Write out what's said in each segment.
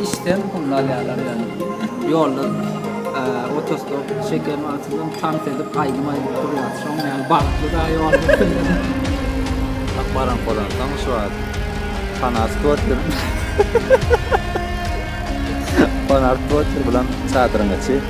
işten kullanıyorlar yani. Yolda awtostop şekerimi atıldım tam edip aygıma edip duruyor. Sonra yani baktı da yolda. Bak baran kodan tam şu an. Panas kotur. Panas kotur bilan çadırıngaçı.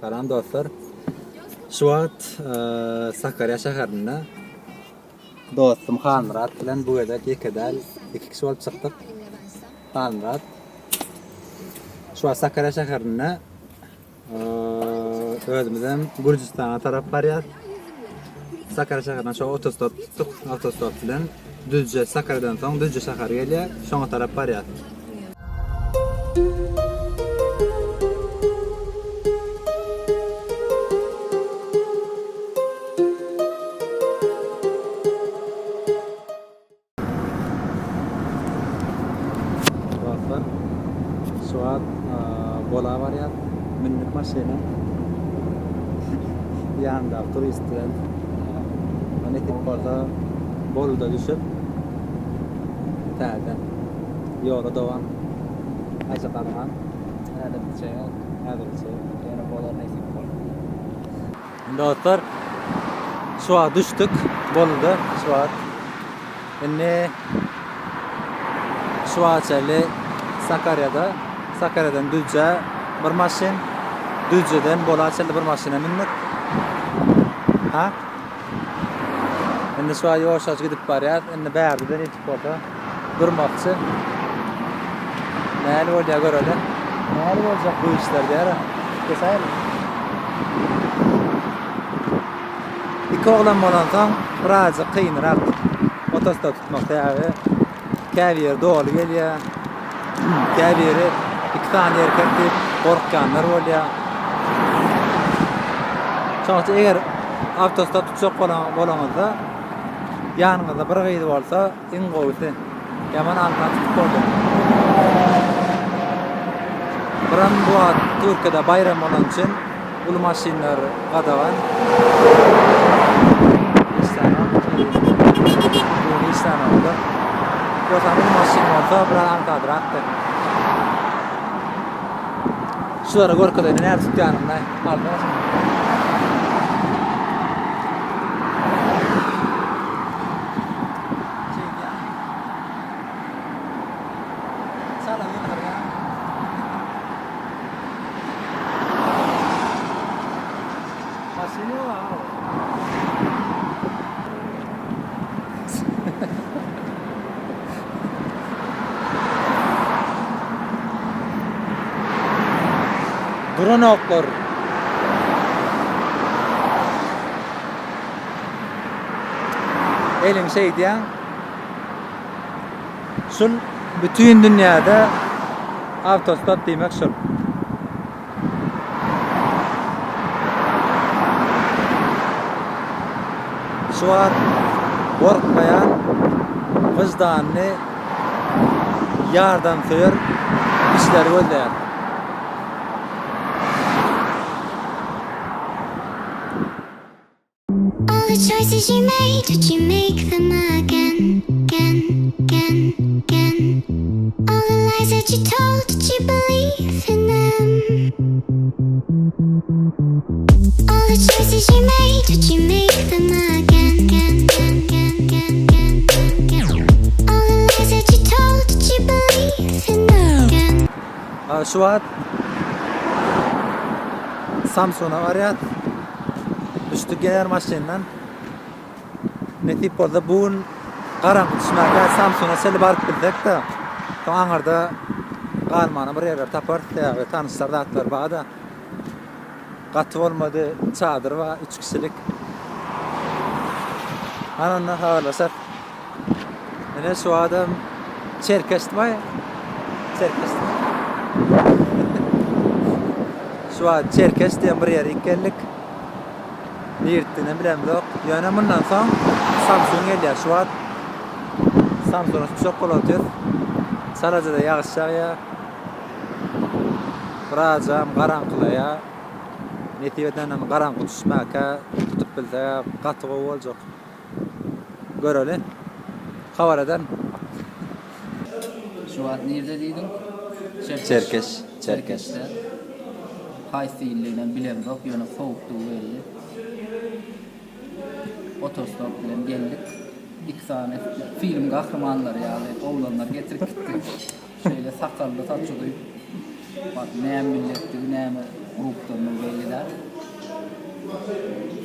Salam dostlar. Şu an Sakarya şäherinde Dossum Halmyrat bilen bu ýerde iki kişi bolup çykdyk. Halmyrat. Şu an Sakarya şäherinde özümizden Gürcistan'a tarap barýar. Sakarya şäherinden şu awtostop tuttuk. Awtostop bilen düzce Sakarya'dan soň düzce şäher gelýär. Şoňa tarap barýar. Şu an bola var ya, minlik maşina. Yanında turistler. Hani tip orada boluda düşüp täze ýola dowam. Aýsa kalman. Hadi bir şey yok. Yani bolar neyse bol. Dostlar, şu an düştük Bolu'da. Şu an çenli Sakarya'da. Sakarya'dan düzce bir maşin, düzceden Bolu'a çenli bir maşina mindik. Ha? Şimdi şu an yavaş gidip barýar. Şimdi bärdiden itip orada durmakçı. Näle bolýar göreli? Näle boljak bu işler diýär. Kesayl. İki oğlan bolan soň biraz kynrak. Awtostop tutmak täze. Käbir dolu gelýär. Käbiri iki tane erkek dip korkkanlar bolýar. Şoňça eger awtostop tutjak bolanyňyzda ýanyňyzda bir gyzy bolsa, iň gowsy yaman alternatif boldy. Biram bu Türkiýede bayram bolan üçin ulu maşinler gadagan. İşte oldu. Yoksa bir maşin olsa bir antadır attı. Şulara gorkada näme tutýanymda aldyň. Duran oklar. Elin şey diýen. Şul bütün dünýäde awtostop diýmek şul. Şu an korkmayan, vicdanly, yardamsewer işler gözleýär. All the choices you made, did you make them again? All the lies that you told, did you believe in them? All the choices you made, did you make them again? All the lies that you told, did you believe in them? Şu an Samsun'a varýar. Düştük gelir maşinle. Netip oldu bugün karanlık düşmekle Samsun'a seli barıp bildik de. Toğanlarda kalmanı bir yerler tapar. Tanışlar da atlar bağda. Katı olmadı çadır var 3 kişilik. Anonla havalasar. Yine şu adam Çerkest var ya. Çerkest. Şu an Çerkest diyen bir yer geldik. Nirtini bilemdik. Ýöne mundan soň Samsun gelýär şu wagt. Samsun'a çok bolýar. Sarajada ýagyş ýagýar. Birazam garaňkylaýa. Netibeden hem garaňky düşmäke tutup bilse gaty boljak. Göreli. Hawaradan. Şu wagt nerede diýdin? Çerkeşde. Haýsy ýyllygyna bilemdik, ýöne sowukdygy belli. Awtostop bilen geldik. 2 tane film gahramanlary ýaly oglanlar getirip gitdik. Şeýle sakally saçly. Bak näme milletdi, näme grupdan belliler.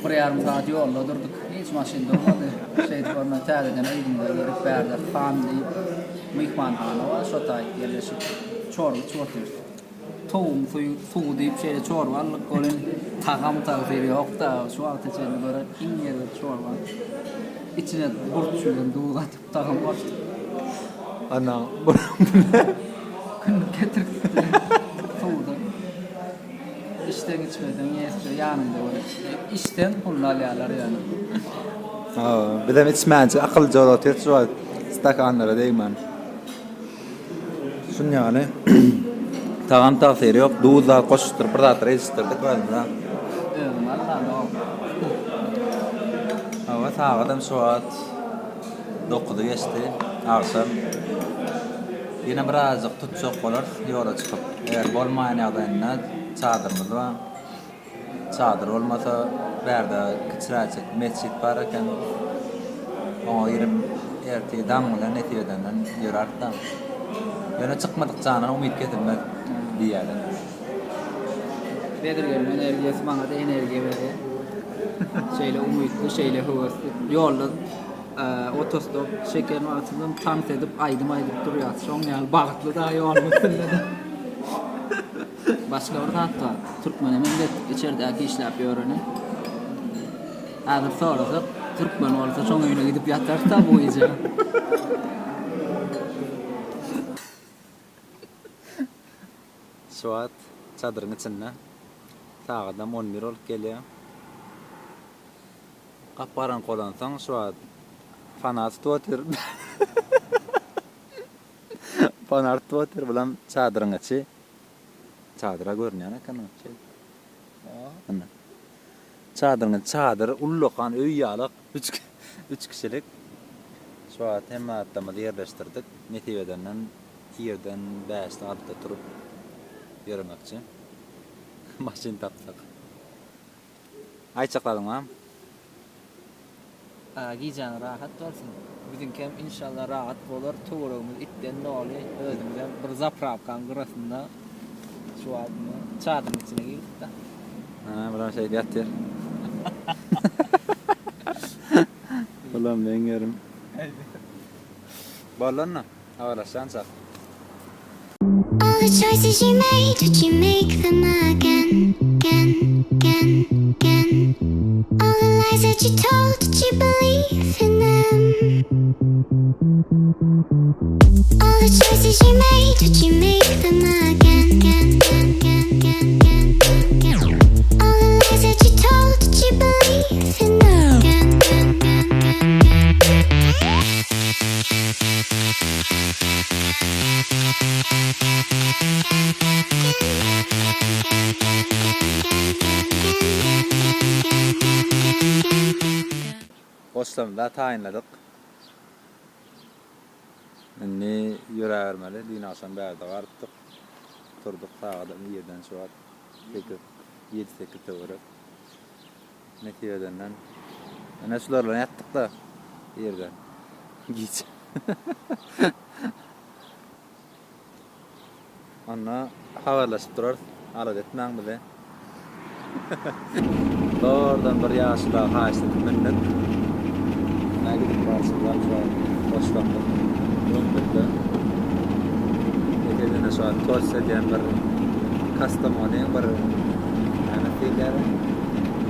Bir ýarym saat ýolda durduk. Hiç maşyn durmady. Şeýle täzeden eýdimde gelip bärde family mehmanhana var, şo taýy ýerleşip çorba içip toğum suyu diýip şeýle çorba alyp golen tagam taýyry ýok da şu wagt içinde göre iňňe çorba. İçine gurt şöyle duğlatıp tagam başladı. Ana Kınık getirip soğudu. İşten içmeden yesle yanında var. İşten pulunu alıyorlar yani. bir de içmänçi akylja bolar şu stakanlara değmen. Şun yani tagam taýyry ýok, duğla goşuşturup bir zat reýistirdik wagtda. Vallahi Hawa sağadan şu wagt 9-dy geçdi. Arsam ýene birazjyk tutjak bolar, ýola çykyp. Eger bolmaýan ýagdaýynda çadyrmyz bar. Çadyr bolmasa bärde kiçiräçek mesjid bar eken. Oňa ýerim erti damgylan netibeden ýörarda. Ýöne çykmadyk jana umyt getirmek diýerler. Bedirgen energiýasy maňa da energiýa berýär. Şeýle umytly, şeýle höwesli. Ýolda awtostop şekerini atyndan tanıt edip aýdym durýar. Şoň ýaly bagtly da ýolmuşdy. Başga bir hatda türkmen millet içeridäki işläp ýörenip. Häzir sorasak türkmen bolsa şoň öýüne gidip ýatarsa bu ýeje. Şu wagt çadyryň içinde tagadan 11 olup gelýär. Qaparan qolansaň şu wagt fanat tutur. Fanat tutur bilen çadyryň içi çadyra görnýär eken o şey. Ana. Çadyr ulluqan öý ýalyk 3 kişilik. Şu wagt hemmatda ýerleşdirdik. Netibeden ýerden 5 saatda turup yürümekçi. Maşin tapsak. Ayçakladyňmy? Gijan rahat bolsun. Bizimkem inşallah rahat bolar. Tuğrumuz itten noli özümizden bir zapravkan gyrasynda şu admy çadyryň içine girdik da. Bilen şey ýatdyr. Ulan ben yerim. Ballanna. Awlaşan çak. All the choices you made, did you make them again, again, again, again? All the lies that you told, did you believe in them? All the choices you made, did you make them again, again, again, again, again, again? All the lies that you told, did you believe in them? Again, again, again, again, again. Boşlamda taýinladyk. Indi ýöräbermeli, dinaşan bärde garpdyk. Turduk taýda ýerden şu wagt 7-8 töwere. Netibeden ana şular bilen ýatdyk da ýerden. Giç. Anna habarlaşyp durar, alat etmäň bize. Dordan bir ýaşla haýsyp minnet. Näge gidip barşylar başlandy. Döndürdi. Netibeden şu an torsa diýen bir Kastamonyň bir ana filýär.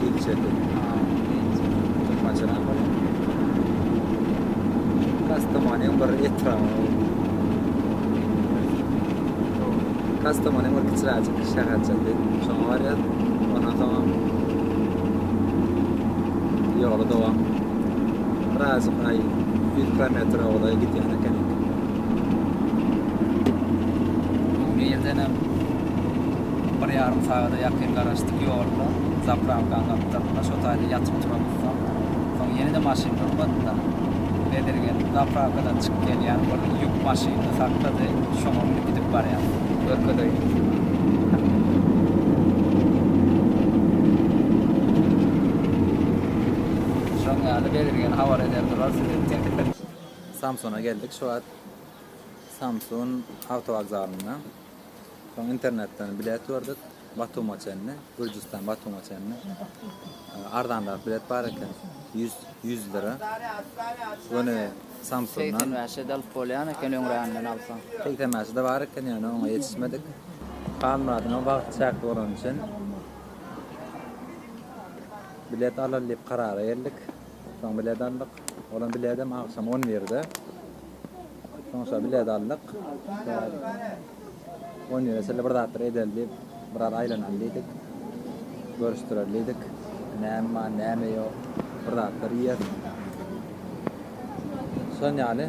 Ilçede. Maçaran var. Kastamonyň bir etrafy. Kastamonyň bir kiçiräçek şäherçe. Şoňa barýar. Ondan soň biraz ay 1 kilometre olay gitýän eken. Bu ýerdenem 1,5 saata ýakyn garaşdyk ýolda. Zapravkan gaptarda şo taýda ýatyp turabysam. Soň ýene-de maşyn durmady. Bedergen zapravkadan çykyp gelýän bir ýük maşyny saklady. Şoňa minip gidip barýar. Görkeday. Şoňa bedergen hawar eder durar sizin. Samsun'a geldik. Şu an Samsun awtowagzalyna. Soň internetten bilet gördük. Batum'a çenli, Gürcistan Batum'a çenli. Ardanlar bilet bar eken. 100 lira. Bunu Samsun'dan Tekten alıp bolýan eken öňräňden alsam. teklemesi de var eken, yani ona yetişmedik. Kanaladan wagt çekdik bolan için. Bilet alalyp karara geldik. Soň bilet aldyk. Olan biletim akşam 11'de. Soňra bilet aldyk. 10 sele bir zatlar edeldi. Birar aylanalıydık. Görüştüreliydik. Näme ýok. Bir zatlar ýer. Şon ýaly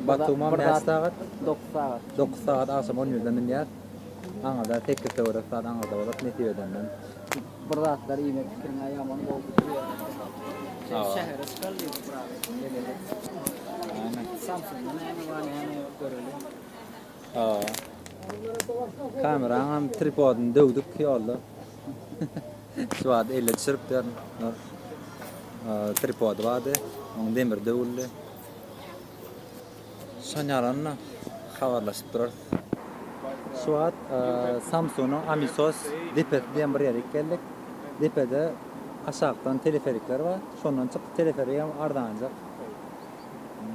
Batum'a näçe saat? 9 saat. 9 saat akşam 11'de minýär. Aňa da tekip töwerek saat aňa da bolup netibeden. Bir zatlar ýene pikirini ýaman boldy. Şähere çıkarlyp Aynen. Samsun'da näme bar näme ýok göreli. Kameram tripodun dövdük ýolda. Şu an elle çırpdyr. Tripod vardı. Oň demir dövüldi. Şonyaranna habarlaşyp durar. Şu an Samsun'un Amisos Depet diýen bir ýere geldik. Depede aşağıdan teleferikler var. Şondan çykyp teleferiğe ardanjak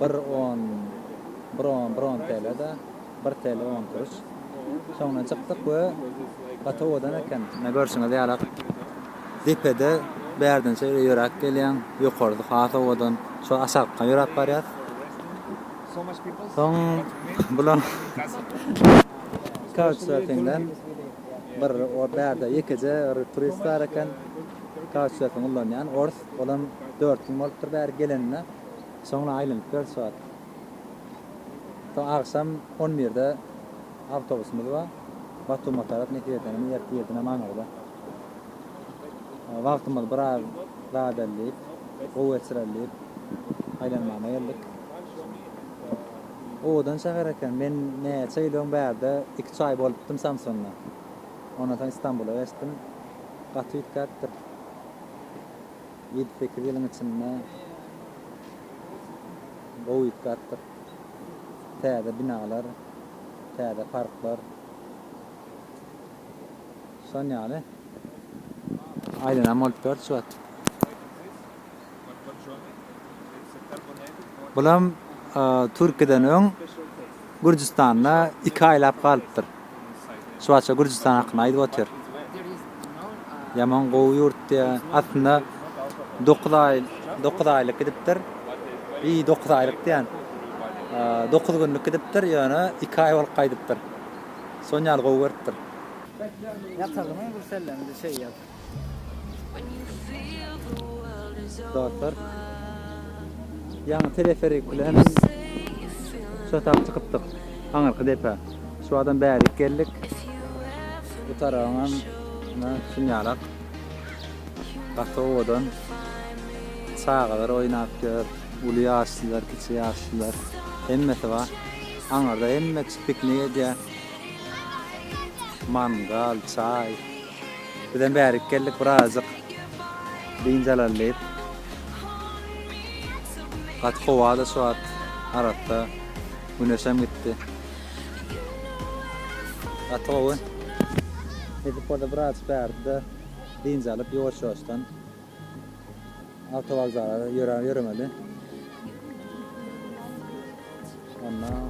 1.10 TL'de 1 TL 10 kuruş. Şondan çykdyk we Batowadan eken. Ne görşüňiz ýarak. Depede bärden şeýle ýörak gelýän, ýokardy Batowadan şo aşağıka ýörap barýar. Soň bulan couchsurfingden bir o bärde ýekije turistler eken couchsurfing ulanýan ors olan 4 gün bolupdyr bäri gelenine. Soňra aýlanyp görşýär. Soň akşam 11'de awtobusumyz bar. Batum'a tarap netibeden ýerden maňarda. Wagtymyz biraz radallip, goşulmagy aýlanmagy geldik. Odan şäher eken men näçe ýylyň bärde 2 ay bolupdym Samsunda. Ondan İstanbul'a geçdim. Gatyp gatdyr. 7-8 ýylyň içinde goýup gatdyr. Täze binalar, täze parklar. Şon ýaly. Aýlanam bolup görşýär. Bulam Türkiýeden öň Gürcistanna 2 aýlap galypdyr. Şuwaça Gürcistan hakyna aýdyp otyr. Ýaman gowy ýurtda atna 9 aýlyk gidipdir. 9 aýlyk diýen. 9 günlük gidipdir, ýöne 2 aý bolup gaýdypdyr. Soň ýaly gowy görüpdir. Ýatyrmy bu sellemde şey ýap. Dostlar, ýa-ni teleferik bilen şo tap çykypdyk. Aňyrky depe. Şu adam bäri geldik. Bu taragyňdan şunýalak. Batowadan sagalar oýnap gör, uly ýaşlylar, kiçi ýaşlylar. Hemmeti bar. Aňarda hemme piknik edýär. Mangal, çay. Birden bäri geldik birazcık. Dinjalalyp. Gat howada şu an aratda güneşem gitdi. Atowy. Edip orada biraz bärde dinjalyp ýoşuşdan awtowagzala ýöremeli. Ondan